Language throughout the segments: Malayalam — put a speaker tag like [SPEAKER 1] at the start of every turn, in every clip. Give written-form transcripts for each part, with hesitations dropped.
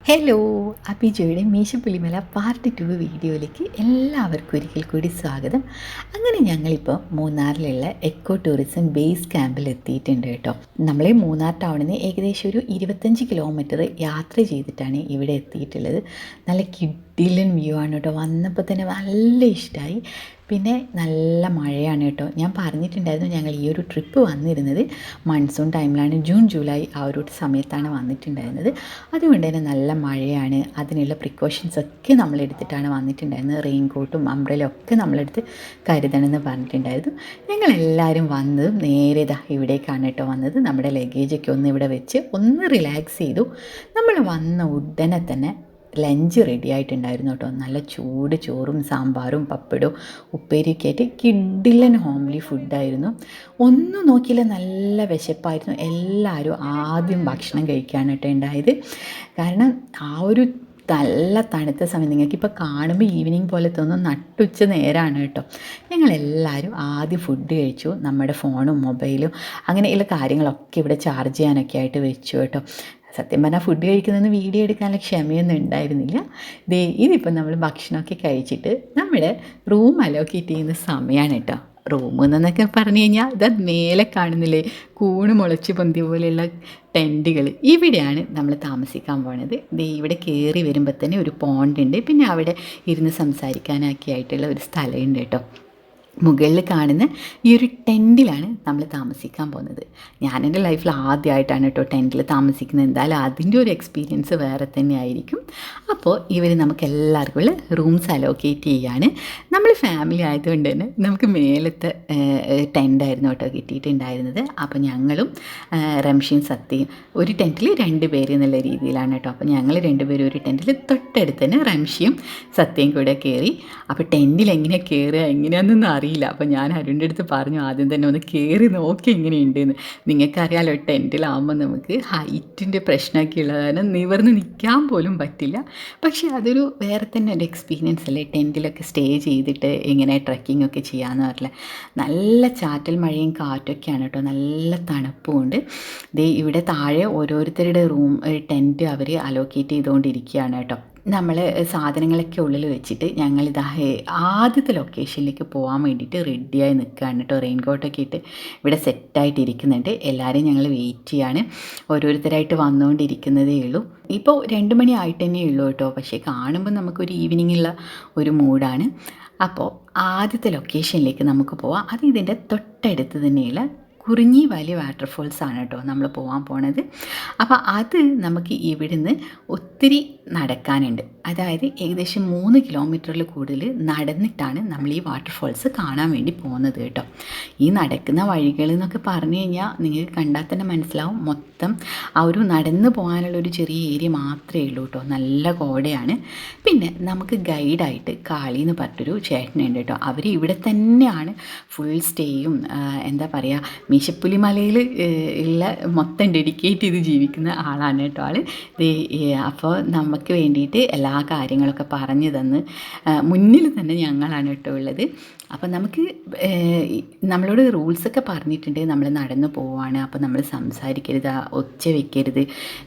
[SPEAKER 1] ഹലോ, അഭിജോയുടെ മീശപ്പുലിമല പാർട്ട് 2 വീഡിയോയിലേക്ക് എല്ലാവർക്കും ഒരിക്കൽ കൂടി സ്വാഗതം. അങ്ങനെ ഞങ്ങളിപ്പോൾ മൂന്നാറിലുള്ള എക്കോ ടൂറിസം ബേസ് ക്യാമ്പിൽ എത്തിയിട്ടുണ്ട് കേട്ടോ. നമ്മൾ മൂന്നാർ ടൗണിൽ നിന്ന് ഏകദേശം ഒരു 25 കിലോമീറ്റർ യാത്ര ചെയ്തിട്ടാണ് ഇവിടെ എത്തിയിട്ടുള്ളത്. നല്ല കിഡിലൻ വ്യൂ ആണ് കേട്ടോ. വന്നപ്പോൾ തന്നെ നല്ല ഇഷ്ടമായി. പിന്നെ നല്ല മഴയാണ് കേട്ടോ. ഞാൻ പറഞ്ഞിട്ടുണ്ടായിരുന്നു ഞങ്ങൾ ഈ ഒരു ട്രിപ്പ് വന്നിരുന്നത് മൺസൂൺ ടൈമിലാണ്, ജൂൺ ജൂലൈ ആ ഒരു സമയത്താണ് വന്നിട്ടുണ്ടായിരുന്നത്. അതുകൊണ്ട് തന്നെ നല്ല മഴയാണ്. അതിനുള്ള പ്രിക്കോഷൻസ് ഒക്കെ നമ്മളെടുത്തിട്ടാണ് വന്നിട്ടുണ്ടായിരുന്നത്. റെയിൻ കോട്ടും അംബ്രലും ഒക്കെ നമ്മളെടുത്ത് കരുതണമെന്ന് പറഞ്ഞിട്ടുണ്ടായിരുന്നു. ഞങ്ങളെല്ലാവരും വന്നതും നേരെ ഇവിടേക്കാണ് കേട്ടോ വന്നത്. നമ്മുടെ ലഗേജൊക്കെ ഒന്ന് ഇവിടെ വെച്ച് ഒന്ന് റിലാക്സ് ചെയ്തു. നമ്മൾ വന്ന ഉടനെ തന്നെ ലഞ്ച് റെഡി ആയിട്ടുണ്ടായിരുന്നു കേട്ടോ. നല്ല ചൂട് ചോറും സാമ്പാറും പപ്പടവും ഉപ്പേരിയൊക്കെ ആയിട്ട് കിഡിലൻ ഹോംലി ഫുഡായിരുന്നു. ഒന്നും നോക്കിയില്ല, നല്ല വിശപ്പായിരുന്നു. എല്ലാവരും ആദ്യം ഭക്ഷണം കഴിക്കാണ് കേട്ടോ ഉണ്ടായത്. കാരണം ആ ഒരു നല്ല തണുത്ത സമയം നിങ്ങൾക്കിപ്പോൾ കാണുമ്പോൾ ഈവനിങ് പോലെ തോന്നും, നട്ടുച്ച നേരമാണ് കേട്ടോ. ഞങ്ങളെല്ലാവരും ആദ്യം ഫുഡ് കഴിച്ചു. നമ്മുടെ ഫോണും മൊബൈലും അങ്ങനെയുള്ള കാര്യങ്ങളൊക്കെ ഇവിടെ ചാർജ് ചെയ്യാനൊക്കെ ആയിട്ട് വെച്ചു കേട്ടോ. സത്യം പറഞ്ഞാൽ ഫുഡ് കഴിക്കുന്നതിന് വീഡിയോ എടുക്കാനുള്ള ക്ഷമയൊന്നും ഉണ്ടായിരുന്നില്ല. ഇതിപ്പോൾ നമ്മൾ ഭക്ഷണമൊക്കെ കഴിച്ചിട്ട് നമ്മുടെ റൂം അലോക്കേറ്റ് ചെയ്യുന്ന സമയമാണ് കേട്ടോ. റൂം എന്നൊക്കെ പറഞ്ഞു കഴിഞ്ഞാൽ ഇതാ മേലെ കാണുന്നില്ലേ, കൂണ് മുളച്ച് പൊന്തിയ പോലെയുള്ള ടെൻറ്റുകൾ. ഇവിടെയാണ് നമ്മൾ താമസിക്കാൻ പോണത്. ഇവിടെ കയറി വരുമ്പോൾ തന്നെ ഒരു പോണ്ടുണ്ട്. പിന്നെ അവിടെ ഇരുന്ന് സംസാരിക്കാനൊക്കെ ആയിട്ടുള്ള ഒരു സ്ഥലമുണ്ട് കേട്ടോ. മുകളിൽ കാണുന്ന ഈ ഒരു ടെൻറ്റിലാണ് നമ്മൾ താമസിക്കാൻ പോകുന്നത്. ഞാൻ എൻ്റെ ലൈഫിൽ ആദ്യമായിട്ടാണ് കേട്ടോ ടെൻറ്റിൽ താമസിക്കുന്നത്. എന്തായാലും അതിൻ്റെ ഒരു എക്സ്പീരിയൻസ് വേറെ തന്നെ ആയിരിക്കും. അപ്പോൾ ഇവർ നമുക്ക് എല്ലാവർക്കും ഉള്ള റൂംസ് അലോക്കേറ്റ് ചെയ്യുകയാണ്. നമ്മൾ ഫാമിലി ആയതുകൊണ്ട് തന്നെ നമുക്ക് മേലത്തെ ടെൻറ്റായിരുന്നു കേട്ടോ കിട്ടിയിട്ടുണ്ടായിരുന്നത്. അപ്പോൾ ഞങ്ങളും റംഷിയും സത്യയും ഒരു ടെൻറ്റിൽ 2 പേര് എന്നുള്ള രീതിയിലാണ് കേട്ടോ. അപ്പോൾ ഞങ്ങൾ 2 പേരും ഒരു ടെൻറ്റിൽ തൊട്ടടുത്ത് തന്നെ റംഷിയും സത്യയും കൂടെ കയറി. അപ്പോൾ ടെൻറ്റിൽ എങ്ങനെയാണ് കയറുക എങ്ങനെയാണെന്നൊന്നും അറിയില്ല. അപ്പോൾ ഞാൻ അരുണിൻ്റെ അടുത്ത് പറഞ്ഞു ആദ്യം തന്നെ ഒന്ന് കയറി നോക്കി എങ്ങനെയുണ്ടെന്ന്. നിങ്ങൾക്കറിയാലോ ടെൻറ്റിലാകുമ്പോൾ നമുക്ക് ഹൈറ്റിൻ്റെ പ്രശ്നമൊക്കെ ഉള്ളതാണ്, നിവർന്ന് നിൽക്കാൻ പോലും പറ്റില്ല. പക്ഷേ അതൊരു വേറെ തന്നെ ഒരു എക്സ്പീരിയൻസ് അല്ലേ, ടെൻറ്റിലൊക്കെ സ്റ്റേ ചെയ്തിട്ട് ഇങ്ങനെ ട്രക്കിംഗ് ഒക്കെ ചെയ്യാമെന്ന് പറഞ്ഞില്ല. നല്ല ചാറ്റൽ മഴയും കാറ്റൊക്കെയാണ് കേട്ടോ. നല്ല തണുപ്പുമുണ്ട്. ഇവിടെ താഴെ ഓരോരുത്തരുടെ റൂം ടെൻറ്റ് അവർ അലോക്കേറ്റ് ചെയ്തുകൊണ്ടിരിക്കുകയാണ് കേട്ടോ. നമ്മൾ സാധനങ്ങളൊക്കെ ഉള്ളിൽ വെച്ചിട്ട് ഞങ്ങളിതാ ആദ്യത്തെ ലൊക്കേഷനിലേക്ക് പോകാൻ വേണ്ടിയിട്ട് റെഡിയായി നിൽക്കുകയാണ് കേട്ടോ. റെയിൻ കോട്ടൊക്കെ ഇട്ട് ഇവിടെ സെറ്റായിട്ട് ഇരിക്കുന്നുണ്ട്. എല്ലാവരും ഞങ്ങൾ വെയിറ്റ് ചെയ്യാണ്. ഓരോരുത്തരായിട്ട് വന്നുകൊണ്ടിരിക്കുന്നതേ ഉള്ളൂ. ഇപ്പോൾ 2 മണി ആയിട്ട് തന്നെ ഉള്ളൂ കേട്ടോ. പക്ഷേ കാണുമ്പോൾ നമുക്കൊരു ഈവനിങ്ങുള്ള ഒരു മൂഡാണ്. അപ്പോൾ ആദ്യത്തെ ലൊക്കേഷനിലേക്ക് നമുക്ക് പോവാം. അത് ഇതിൻ്റെ തൊട്ടടുത്ത് തന്നെയുള്ള കുറിഞ്ഞി വാലി വാട്ടർഫോൾസ് ആണ് കേട്ടോ നമ്മൾ പോകാൻ പോണത്. അപ്പോൾ അത് നമുക്ക് ഇവിടുന്ന് ഒത്തിരി നടക്കാനുണ്ട്. അതായത് ഏകദേശം 3 കിലോമീറ്ററിൽ കൂടുതൽ നടന്നിട്ടാണ് നമ്മൾ ഈ വാട്ടർഫോൾസ് കാണാൻ വേണ്ടി പോകുന്നത് കേട്ടോ. ഈ നടക്കുന്ന വഴികൾ എന്നൊക്കെ പറഞ്ഞു കഴിഞ്ഞാൽ നിങ്ങൾക്ക് കണ്ടാൽ തന്നെ മനസ്സിലാവും, മൊത്തം ആ ഒരു നടന്ന് പോകാനുള്ളൊരു ചെറിയ ഏരിയ മാത്രമേ ഉള്ളൂ കേട്ടോ. നല്ല കോടയാണ്. പിന്നെ നമുക്ക് ഗൈഡായിട്ട് കാളി എന്ന് പറഞ്ഞിട്ടൊരു ചേട്ടനുണ്ട് കേട്ടോ. അവർ ഇവിടെ തന്നെയാണ് ഫുൾ സ്റ്റേയും എന്താ പറയുക, മീശപ്പുലിമലയിൽ ഉള്ള മൊത്തം ഡെഡിക്കേറ്റ് ചെയ്ത് ജീവിക്കുന്ന ആളാണ് കേട്ടോ ആൾ. അപ്പോൾ നമുക്ക് വേണ്ടിയിട്ട് എല്ലാ കാര്യങ്ങളൊക്കെ പറഞ്ഞു തന്ന് മുന്നിൽ തന്നെ ഞങ്ങളാണ് കേട്ടോ ഉള്ളത്. അപ്പം നമുക്ക് നമ്മളോട് റൂൾസൊക്കെ പറഞ്ഞിട്ടുണ്ട്. നമ്മൾ നടന്നു പോവുകയാണ്, അപ്പോൾ നമ്മൾ സംസാരിക്കരുത്, ഒച്ച വെക്കരുത്.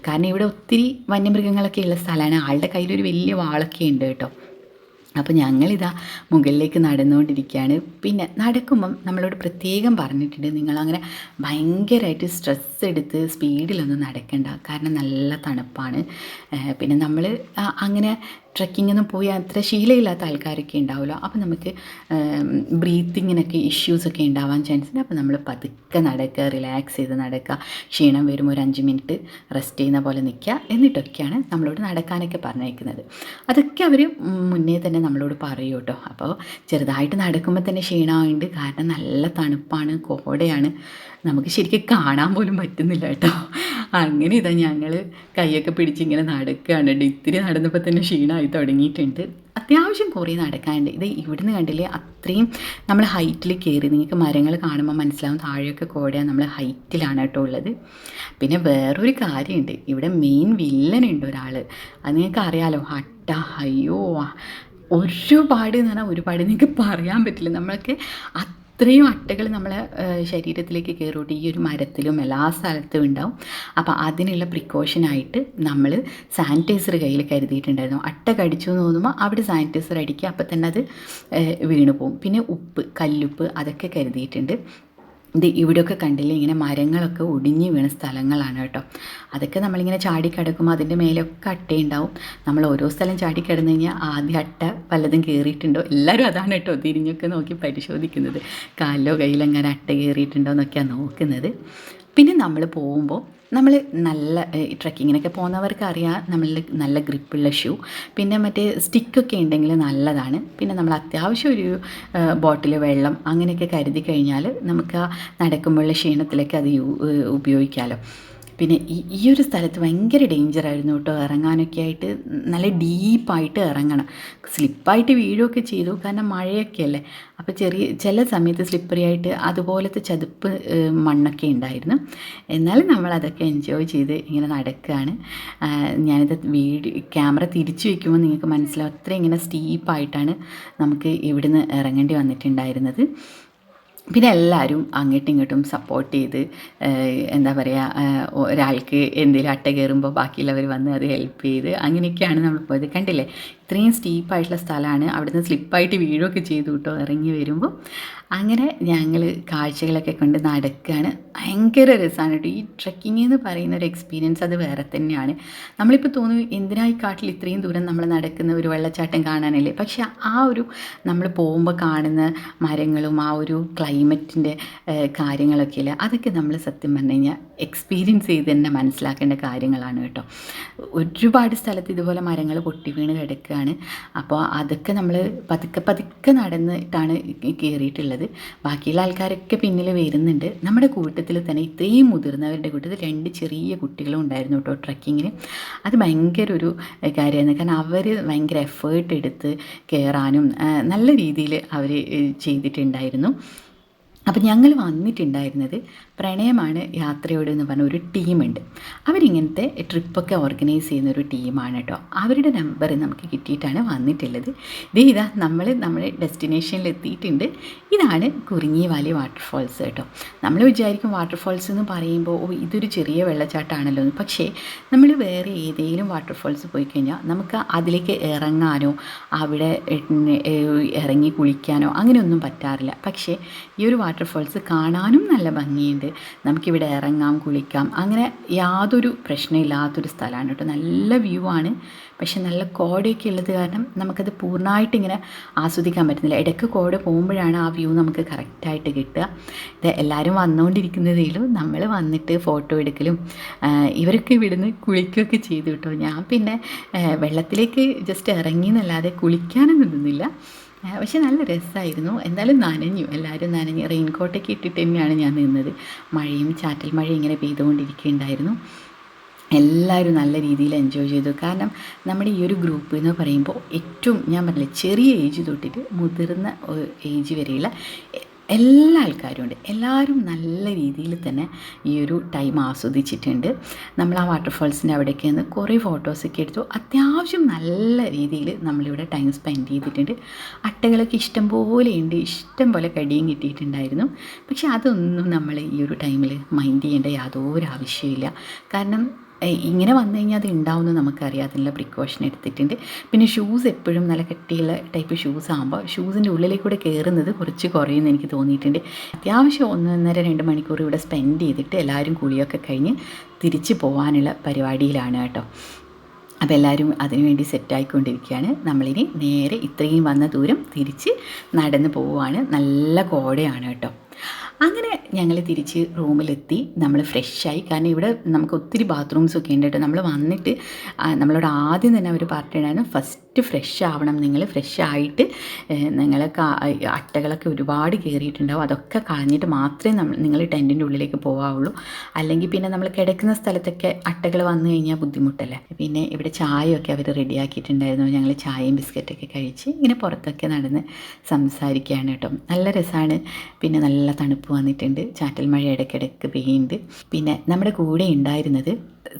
[SPEAKER 1] കാരണം ഇവിടെ ഒത്തിരി വന്യമൃഗങ്ങളൊക്കെ ഉള്ള സ്ഥലമാണ്. ആളുടെ കയ്യിലൊരു വലിയ വാളൊക്കെ ഉണ്ട് കേട്ടോ. അപ്പോൾ ഞങ്ങളിതാ മുകളിലേക്ക് നടന്നുകൊണ്ടിരിക്കുകയാണ്. പിന്നെ നടക്കുമ്പം നമ്മളോട് പ്രത്യേകം പറഞ്ഞിട്ടുണ്ട്, നിങ്ങളങ്ങനെ ഭയങ്കരമായിട്ട് സ്ട്രെസ് എടുത്ത് സ്പീഡിലൊന്നും നടക്കണ്ട. കാരണം നല്ല തണുപ്പാണ്. പിന്നെ നമ്മൾ അങ്ങനെ ട്രക്കിങ്ങിനൊന്നും പോയി അത്ര ശീലമില്ലാത്ത ആൾക്കാരൊക്കെ ഉണ്ടാവുമല്ലോ. അപ്പോൾ നമുക്ക് ബ്രീത്തിങ്ങിനൊക്കെ ഇഷ്യൂസൊക്കെ ഉണ്ടാവാൻ ചാൻസ് ഉണ്ട്. അപ്പോൾ നമ്മൾ പതുക്കെ നടക്കുക, റിലാക്സ് ചെയ്ത് നടക്കുക. ക്ഷീണം വരുമ്പോൾ ഒരു 5 മിനിറ്റ് റെസ്റ്റ് ചെയ്യുന്ന പോലെ നിൽക്കുക. എന്നിട്ടൊക്കെയാണ് നമ്മളോട് നടക്കാനൊക്കെ പറഞ്ഞേക്കുന്നത്. അതൊക്കെ അവർ മുന്നേ തന്നെ നമ്മളോട് പറയൂ കേട്ടോ. അപ്പോൾ ചെറുതായിട്ട് നടക്കുമ്പോൾ തന്നെ ക്ഷീണമായിട്ടുണ്ട്. കാരണം നല്ല തണുപ്പാണ്, കോടയാണ്, നമുക്ക് ശരിക്കും കാണാൻ പോലും പറ്റുന്നില്ല കേട്ടോ. അങ്ങനെ ഇതാ ഞങ്ങൾ കൈയൊക്കെ പിടിച്ചിങ്ങനെ നടക്കുകയാണ്. ഇത്തിരി നടന്നപ്പോൾ തന്നെ ക്ഷീണമായി തുടങ്ങിയിട്ടുണ്ട്. അത്യാവശ്യം കുറേ നടക്കാനുണ്ട്. ഇത് ഇവിടുന്ന് കണ്ടില്ലേ, അത്രയും നമ്മൾ ഹൈറ്റിൽ കയറി. നിങ്ങൾക്ക് മരങ്ങൾ കാണുമ്പോൾ മനസ്സിലാവും താഴെയൊക്കെ കോടയാണ്, നമ്മൾ ഹൈറ്റിലാണ് കേട്ടോ ഉള്ളത്. പിന്നെ വേറൊരു കാര്യമുണ്ട്, ഇവിടെ മെയിൻ വില്ലനുണ്ട് ഒരാൾ. അത് നിങ്ങൾക്ക് അറിയാലോ, അയ്യോ ഒരുപാട് എന്ന് പറഞ്ഞാൽ ഒരുപാട് നിങ്ങൾക്ക് പറയാൻ പറ്റില്ല. നമ്മൾക്ക് അത്രയും അട്ടകൾ നമ്മളെ ശരീരത്തിലേക്ക് കയറിയിട്ട് ഈ ഒരു മരത്തിലും എല്ലാ സ്ഥലത്തും ഉണ്ടാവും. അപ്പോൾ അതിനുള്ള പ്രിക്കോഷനായിട്ട് നമ്മൾ സാനിറ്റൈസർ കയ്യിൽ കരുതിയിട്ടുണ്ടായിരുന്നു. അട്ട കടിച്ചു എന്ന് തോന്നുമ്പോൾ അവിടെ സാനിറ്റൈസർ അടിക്കുക, അപ്പോൾ തന്നെ അത് വീണു പോകും. പിന്നെ ഉപ്പ്, കല്ലുപ്പ് അതൊക്കെ കരുതിയിട്ടുണ്ട്. ഇത് ഇവിടെയൊക്കെ കണ്ടില്ലേ, ഇങ്ങനെ മരങ്ങളൊക്കെ ഒടിഞ്ഞ് വീണ സ്ഥലങ്ങളാണ് കേട്ടോ. അതൊക്കെ നമ്മളിങ്ങനെ ചാടിക്കിടക്കുമ്പോൾ അതിൻ്റെ മേലൊക്കെ അട്ടയുണ്ടാവും. നമ്മൾ ഓരോ സ്ഥലം ചാടിക്കിടന്ന് കഴിഞ്ഞാൽ ആദ്യം അട്ട പലതും കയറിയിട്ടുണ്ടോ, എല്ലാവരും അതാണ് കേട്ടോ തിരിഞ്ഞൊക്കെ നോക്കി പരിശോധിക്കുന്നത്. കാലിലോ കയ്യിലോ അങ്ങനെ അട്ട കയറിയിട്ടുണ്ടോ എന്നൊക്കെയാണ് നോക്കുന്നത്. പിന്നെ നമ്മൾ പോകുമ്പോൾ നമ്മൾ നല്ല ട്രക്കിങ്ങിനൊക്കെ പോകുന്നവർക്ക് അറിയാം, നമ്മൾ നല്ല ഗ്രിപ്പുള്ള ഷൂ, പിന്നെ മറ്റേ സ്റ്റിക്കൊക്കെ ഉണ്ടെങ്കിൽ നല്ലതാണ്. പിന്നെ നമ്മൾ അത്യാവശ്യം ഒരു ബോട്ടിൽ വെള്ളം അങ്ങനെയൊക്കെ കരുതി കഴിഞ്ഞാൽ നമുക്ക് ആ നടക്കുമ്പോഴുള്ള ക്ഷീണത്തിലൊക്കെ അത് ഉപയോഗിക്കാമല്ലോ. പിന്നെ ഈ ഒരു സ്ഥലത്ത് ഭയങ്കര ഡേഞ്ചറായിരുന്നു കേട്ടോ ഇറങ്ങാനൊക്കെ ആയിട്ട്. നല്ല ഡീപ്പായിട്ട് ഇറങ്ങണം. സ്ലിപ്പായിട്ട് വീഴുകയൊക്കെ ചെയ്തു, കാരണം മഴയൊക്കെ അല്ലേ. അപ്പോൾ ചില സമയത്ത് സ്ലിപ്പറി ആയിട്ട് അതുപോലത്തെ ചതുപ്പ് മണ്ണൊക്കെ ഉണ്ടായിരുന്നു. എന്നാലും നമ്മളതൊക്കെ എൻജോയ് ചെയ്ത് ഇങ്ങനെ നടക്കുകയാണ്. ഞാനിത് ക്യാമറ തിരിച്ചു വയ്ക്കുമ്പോൾ നിങ്ങൾക്ക് മനസ്സിലാവും, അത്രയും ഇങ്ങനെ സ്റ്റീപ്പായിട്ടാണ് നമുക്ക് ഇവിടുന്ന് ഇറങ്ങേണ്ടി വന്നിട്ടുണ്ടായിരുന്നത്. പിന്നെ എല്ലാവരും അങ്ങോട്ടും ഇങ്ങോട്ടും സപ്പോർട്ട് ചെയ്ത്, എന്താ പറയുക, ഒരാൾക്ക് എന്തെങ്കിലും അട്ട കയറുമ്പോൾ ബാക്കിയുള്ളവർ വന്ന് അത് ഹെൽപ്പ് ചെയ്ത് അങ്ങനെയൊക്കെയാണ് നമ്മൾ പോയത്. കണ്ടില്ലേ, ഇത്രയും സ്റ്റീപ്പായിട്ടുള്ള സ്ഥലമാണ്. അവിടുന്ന് സ്ലിപ്പായിട്ട് വീഴുകയൊക്കെ ചെയ്തു കേട്ടോ ഇറങ്ങി വരുമ്പോൾ. അങ്ങനെ ഞങ്ങൾ കാഴ്ചകളൊക്കെ കൊണ്ട് നടക്കുകയാണ്. ഭയങ്കര രസമാണ് കേട്ടോ ഈ ട്രക്കിംഗ് എന്ന് പറയുന്ന ഒരു എക്സ്പീരിയൻസ്, അത് വേറെ തന്നെയാണ്. നമ്മളിപ്പോൾ തോന്നും എന്തിനായി കാട്ടിൽ ഇത്രയും ദൂരം നമ്മൾ നടക്കുന്ന ഒരു വെള്ളച്ചാട്ടം കാണാനല്ലേ. പക്ഷേ ആ ഒരു നമ്മൾ പോകുമ്പോൾ കാണുന്ന മരങ്ങളും ആ ഒരു ക്ലൈമറ്റിൻ്റെ കാര്യങ്ങളൊക്കെ ഇല്ല, അതൊക്കെ നമ്മൾ സത്യം പറഞ്ഞു കഴിഞ്ഞാൽ എക്സ്പീരിയൻസ് ചെയ്ത് തന്നെ മനസ്സിലാക്കേണ്ട കാര്യങ്ങളാണ് കേട്ടോ. ഒരുപാട് സ്ഥലത്ത് ഇതുപോലെ മരങ്ങൾ പൊട്ടി വീണ് കിടക്കുകയാണ്. അപ്പോൾ അതൊക്കെ നമ്മൾ പതുക്കെ നടന്നിട്ടാണ് കയറിയിട്ടുള്ളത്. ബാക്കിയുള്ള ആൾക്കാരൊക്കെ പിന്നിൽ വരുന്നുണ്ട്. നമ്മുടെ കൂട്ടത്തിൽ തന്നെ ഇത്രയും മുതിർന്നവരുടെ കൂട്ടത്തിൽ 2 ചെറിയ കുട്ടികളും ഉണ്ടായിരുന്നു കേട്ടോ ട്രക്കിങ്ങിന്. അത് ഭയങ്കര ഒരു കാര്യമായിരുന്നു, കാരണം അവർ ഭയങ്കര എഫേർട്ട് എടുത്ത് കയറാനും നല്ല രീതിയിൽ അവർ ചെയ്തിട്ടുണ്ടായിരുന്നു. അപ്പം ഞങ്ങൾ വന്നിട്ടുണ്ടായിരുന്നത് പ്രണയമാണ് യാത്രയോട് എന്ന് പറഞ്ഞ ഒരു ടീമുണ്ട്. അവരിങ്ങനത്തെ ട്രിപ്പൊക്കെ ഓർഗനൈസ് ചെയ്യുന്ന ഒരു ടീമാണ് കേട്ടോ. അവരുടെ നമ്പർ നമുക്ക് കിട്ടിയിട്ടാണ് വന്നിട്ടുള്ളത്. ഇതാ നമ്മുടെ ഡെസ്റ്റിനേഷനിൽ എത്തിയിട്ടുണ്ട്. ഇതാണ് കുറിഞ്ഞിവാലി വാട്ടർഫാൾസ് കേട്ടോ. നമ്മൾ വിചാരിക്കും വാട്ടർഫാൾസ് എന്ന് പറയുമ്പോൾ ഇതൊരു ചെറിയ വെള്ളച്ചാട്ടമാണല്ലോ എന്ന്. പക്ഷേ നമ്മൾ വേറെ ഏതെങ്കിലും വാട്ടർഫാൾസ് പോയി കഴിഞ്ഞാൽ നമുക്ക് അതിലേക്ക് ഇറങ്ങാനോ അവിടെ ഇറങ്ങി കുളിക്കാനോ അങ്ങനെയൊന്നും പറ്റാറില്ല. പക്ഷേ ഈ ഒരു വാട്ടർഫാൾസ് കാണാനും നല്ല ഭംഗിയുണ്ട്. നമുക്കിവിടെ ഇറങ്ങാം, കുളിക്കാം, അങ്ങനെ യാതൊരു പ്രശ്നമില്ലാത്തൊരു സ്ഥലമാണ് കേട്ടോ. നല്ല വ്യൂ ആണ്. പക്ഷെ നല്ല കോടയൊക്കെ ഉള്ളത് കാരണം നമുക്കത് പൂർണ്ണമായിട്ട് ഇങ്ങനെ ആസ്വദിക്കാൻ പറ്റുന്നില്ല. ഇടയ്ക്ക് കോട പോകുമ്പോഴാണ് ആ വ്യൂ നമുക്ക് കറക്റ്റായിട്ട് കിട്ടുക. ഇത് എല്ലാവരും വന്നുകൊണ്ടിരിക്കുന്നതിലും നമ്മൾ വന്നിട്ട് ഫോട്ടോ എടുക്കലും ഇവരൊക്കെ ഇവിടുന്ന് കുളിക്കുകയൊക്കെ ചെയ്തു കേട്ടോ. ഞാൻ പിന്നെ വെള്ളത്തിലേക്ക് ജസ്റ്റ് ഇറങ്ങി എന്നല്ലാതെ കുളിക്കാനൊന്നും നിന്നില്ല. പക്ഷെ നല്ല രസമായിരുന്നു. എന്തായാലും എല്ലാവരും നനഞ്ഞു. റെയിൻകോട്ടൊക്കെ ഇട്ടിട്ട് തന്നെയാണ് ഞാൻ നിന്നത്. മഴയും ചാറ്റൽ മഴയും ഇങ്ങനെ പെയ്തുകൊണ്ടിരിക്കുകയുണ്ടായിരുന്നു. എല്ലാവരും നല്ല രീതിയിൽ എൻജോയ് ചെയ്തു. കാരണം നമ്മുടെ ഈ ഒരു ഗ്രൂപ്പ് എന്ന് പറയുമ്പോൾ ഏറ്റവും ഞാൻ പറഞ്ഞില്ലേ ചെറിയ ഏജ് തൊട്ടിട്ട് മുതിർന്ന ഏജ് വരെയുള്ള എല്ലാ ആൾക്കാരും ഉണ്ട്. എല്ലാവരും നല്ല രീതിയിൽ തന്നെ ഈ ഒരു ടൈം ആസ്വദിച്ചിട്ടുണ്ട്. നമ്മൾ ആ വാട്ടർഫാൾസിൻ്റെ അവിടേക്ക് നിന്ന് കുറേ ഫോട്ടോസൊക്കെ എടുത്തു. അത്യാവശ്യം നല്ല രീതിയിൽ നമ്മളിവിടെ ടൈം സ്പെൻഡ് ചെയ്തിട്ടുണ്ട്. അട്ടകളൊക്കെ ഇഷ്ടം പോലെ ഉണ്ട്, ഇഷ്ടം പോലെ കടിയും കിട്ടിയിട്ടുണ്ടായിരുന്നു. പക്ഷെ അതൊന്നും നമ്മൾ ഈ ഒരു ടൈമിൽ മൈൻഡ് ചെയ്യേണ്ട യാതൊരു ആവശ്യമില്ല. കാരണം ഇങ്ങനെ വന്നു കഴിഞ്ഞാൽ അത് ഉണ്ടാവുമെന്ന് നമുക്കറിയാം. അതിനുള്ള പ്രിക്കോഷൻ എടുത്തിട്ടുണ്ട്. പിന്നെ ഷൂസ് എപ്പോഴും നല്ല കട്ടിയുള്ള ടൈപ്പ് ഷൂസ് ആകുമ്പോൾ ഷൂസിൻ്റെ ഉള്ളിലേക്കൂടെ കയറുന്നത് കുറച്ച് കുറയുമെന്ന് എനിക്ക് തോന്നിയിട്ടുണ്ട്. അത്യാവശ്യം 1.5-2 മണിക്കൂർ ഇവിടെ സ്പെൻഡ് ചെയ്തിട്ട് എല്ലാവരും കുളിയൊക്കെ കഴിഞ്ഞ് തിരിച്ച് പോകാനുള്ള പരിപാടിയിലാണ് കേട്ടോ. അപ്പോൾ എല്ലാവരും അതിനുവേണ്ടി സെറ്റായിക്കൊണ്ടിരിക്കുകയാണ്. നമ്മളിനി നേരെ ഇത്രയും വന്ന ദൂരം തിരിച്ച് നടന്ന് പോവുകയാണ്. നല്ല കോടയാണ് കേട്ടോ. അങ്ങനെ ഞങ്ങൾ തിരിച്ച് റൂമിലെത്തി. നമ്മൾ ഫ്രഷായി. കാരണം ഇവിടെ നമുക്ക് ഒത്തിരി ബാത്റൂംസൊക്കെ ഉണ്ട് കേട്ടോ. നമ്മൾ വന്നിട്ട് നമ്മളോട് ആദ്യം തന്നെ അവർ പറഞ്ഞിട്ടുണ്ടായിരുന്നു ഫസ്റ്റ് ഫ്രഷ് ആവണം, നിങ്ങൾ ഫ്രഷ് ആയിട്ട് അട്ടകളൊക്കെ ഒരുപാട് കയറിയിട്ടുണ്ടാവും, അതൊക്കെ കളഞ്ഞിട്ട് മാത്രമേ നിങ്ങൾ ടെൻറ്റിൻ്റെ ഉള്ളിലേക്ക് പോകാവുള്ളൂ. അല്ലെങ്കിൽ പിന്നെ നമ്മൾ കിടക്കുന്ന സ്ഥലത്തൊക്കെ അട്ടകൾ വന്നു കഴിഞ്ഞാൽ ബുദ്ധിമുട്ടല്ലേ. പിന്നെ ഇവിടെ ചായയൊക്കെ അവർ റെഡിയാക്കിയിട്ടുണ്ടായിരുന്നു. ഞങ്ങൾ ചായയും ബിസ്ക്കറ്റൊക്കെ കഴിച്ച് ഇങ്ങനെ പുറത്തൊക്കെ നടന്ന് സംസാരിക്കുകയാണ് കേട്ടോ. നല്ല രസമാണ്. പിന്നെ നല്ല തണുപ്പ് വന്നിട്ടുണ്ട്. ചാറ്റൽ മഴ ഇടയ്ക്കിടയ്ക്ക് പെയ്യുന്നുണ്ട്. പിന്നെ നമ്മുടെ കൂടെ ഉണ്ടായിരുന്നത്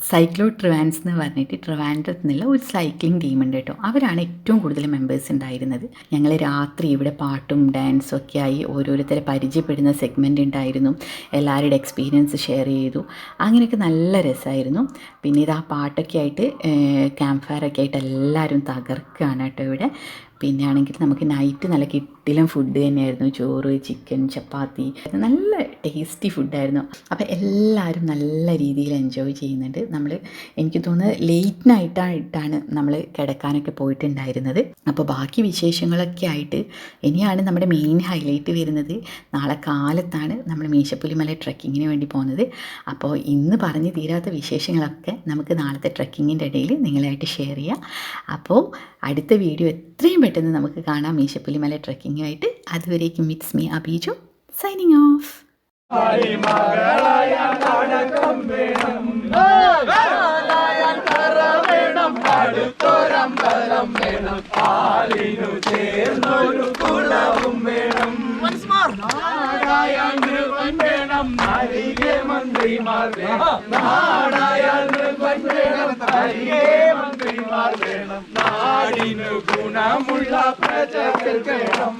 [SPEAKER 1] സൈക്ലോ ട്രിവാൻസ് എന്ന് പറഞ്ഞിട്ട് ട്രിവാൻഡ്രത്ത് നിന്നുള്ള ഒരു സൈക്ലിംഗ് ടീമുണ്ട് കേട്ടോ. അവരാണ് ഏറ്റവും കൂടുതൽ മെമ്പേഴ്സ് ഉണ്ടായിരുന്നത്. ഞങ്ങൾ രാത്രി ഇവിടെ പാട്ടും ഡാൻസും ഒക്കെ ആയി ഓരോരുത്തരെ പരിചയപ്പെടുന്ന സെഗ്മെൻ്റ് ഉണ്ടായിരുന്നു. എല്ലാവരുടെ എക്സ്പീരിയൻസ് ഷെയർ ചെയ്തു. അങ്ങനെയൊക്കെ നല്ല രസമായിരുന്നു. പിന്നെ ഇത് ആ പാട്ടൊക്കെ ആയിട്ട് ക്യാമ്പ് ഫയറൊക്കെ ആയിട്ട് എല്ലാവരും തകർക്കുകയാണ് കേട്ടോ ഇവിടെ. പിന്നെ ആണെങ്കിൽ നമുക്ക് നൈറ്റ് നല്ല കിട്ടിലും ഫുഡ് തന്നെയായിരുന്നു. ചോറ്, ചിക്കൻ, ചപ്പാത്തി, നല്ല ടേസ്റ്റി ഫുഡായിരുന്നു. അപ്പോൾ എല്ലാവരും നല്ല രീതിയിൽ എൻജോയ് ചെയ്യുന്നുണ്ട്. എനിക്ക് തോന്നുന്നത് ലേറ്റ് നൈറ്റായിട്ടാണ് നമ്മൾ കിടക്കാനൊക്കെ പോയിട്ടുണ്ടായിരുന്നത്. അപ്പോൾ ബാക്കി വിശേഷങ്ങളൊക്കെ ആയിട്ട് ഇനിയാണ് നമ്മുടെ മെയിൻ ഹൈലൈറ്റ് വരുന്നത്. നാളെ കാലത്താണ് നമ്മൾ മീശപ്പുലിമല ട്രെക്കിങ്ങിന് വേണ്ടി പോകുന്നത്. അപ്പോൾ ഇന്ന് പറഞ്ഞു തീരാത്ത വിശേഷങ്ങളൊക്കെ നമുക്ക് നാളത്തെ ട്രെക്കിങ്ങിൻ്റെ ഇടയിൽ നിങ്ങളായിട്ട് ഷെയർ ചെയ്യാം. അപ്പോൾ അടുത്ത വീഡിയോ എത്രയും പെട്ടെന്ന് നമുക്ക് കാണാം മീശപ്പുലിമല ട്രെക്കിങ്ങുമായിട്ട്. അതുവരേക്കും ഇറ്റ്സ് മീ അബീജു സൈനിങ് ഓഫ്.
[SPEAKER 2] നാടിനു ഗുണമുള്ള പ്രജകൾ വേണം.